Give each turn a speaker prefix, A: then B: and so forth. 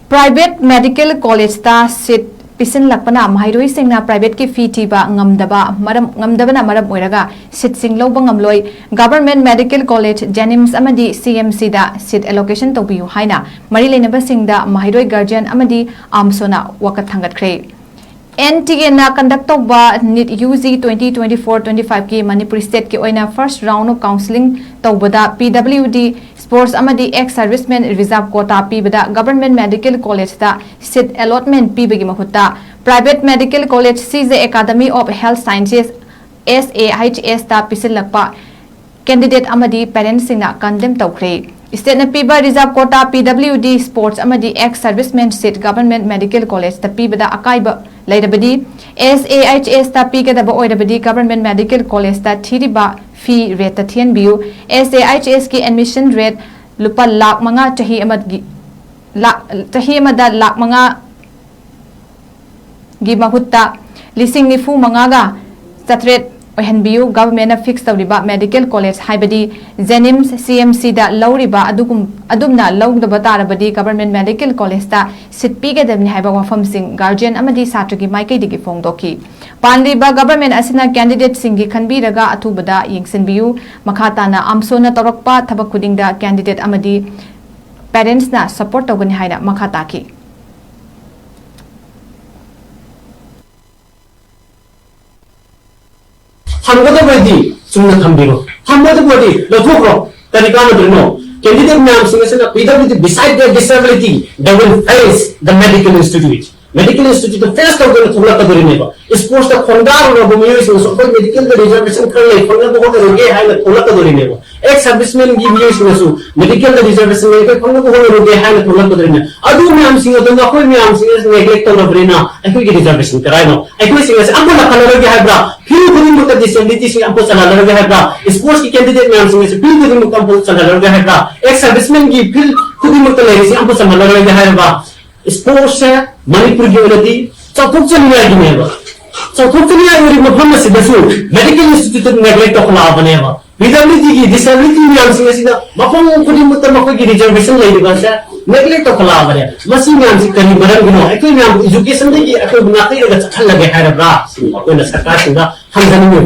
A: Private medical college ta sit pisin lakpana mahairoi singna private ki fee tiba ngamdaba ngamdabana maram oiraga sit sing loba ngamloi government medical college Jennings amadi CMC da sit allocation tobiu haina mari leinaba singda mahairoi guardian amadi amsona wakat thangatkre NTA na conduct ba NEET UG 2024-25 ki Manipur state ki oina first round of counseling tawbada PWD sports amadi ex servicemen reserve quota pibada government medical college da seat allotment pibagi mahutta private medical college CJ Academy of Health Sciences SAHS ta pisilakpa candidate amadi parents singna condemn tawkhre state na piba reserve quota PWD sports amadi ex servicemen seat government medical college ta pibada akaiba lairabadi SAHS ta pigadaba oirabadi government medical college ta thiriba fee rate ta thian biu SAHS ki admission rate lupa lakh manga chahi amada lakh manga gi mahutta lising nifu manga ga satret ohen biu government fix tawriba medical college haibadi Jennings CMC da lawriba adumna lawdaba tarabadi government medical college ta sit pigadabni haiba wafam sing guardian amadi satragi maikai digi fongdoki panriba government asina candidate singi khanbiraga athubada yengsinbiu makhatana amsona torakpa thabak kudingda candidate amadi parents na support tawgani haina makhataki
B: हमको बड़ी सुनना थम्बिरो हमको बड़ी लथोकरो तरीका मदरनो candidate नाम सिंह से ना PWD beside their disability they will face the medical institute the first of the थोड़ा कदरी में बा इस पोस्ट का फंडार और वो मेरे से सब मेडिकल का रिजर्वेशन कर ले फंडा को रोके है ना थोड़ा कदरी में बा एक सर्विसमैन की भी इसमें सो मेडिकल का रिजर्वेशन में कोई फंडा को रोके है ना थोड़ा कदरी में अदू में हम सिंह तो ना कोई में हम सिंह से नेगलेक्ट कर रहे ना ऐसे की रिजर्वेशन कराए ना ऐसे सिंह से हमको लखनऊ लगे है ब्रा फिर खुद मुक्त डिसेबिलिटी से हमको चला लगे है ब्रा स्पोर्ट्स की कैंडिडेट में हम सिंह से फिर खुद मुक्त हमको चला लगे है ब्रा एक सर्विसमैन की फिर खुद मुक्त लगे से हमको चला लगे है ब्रा स्पोर्ट्स है मणिपुर की उन्नति चौथुक चलिए आगे में बा चौथुक चलिए आगे में हम से दसो मेडिकल इंस्टीट्यूट नेगलेक्ट तो खुला बने बा PWD की डिसेबिलिटी में हम से सीधा मफम खुद मुक्त मको की रिजर्वेशन ले लिबा से नेगलेक्ट तो खुला बने मसी में हम से करी मरन गिनो एक में हम एजुकेशन की एक बुनियादी लगे चखल लगे है ब्रा कोई न सरकार सिंगा हम जाने में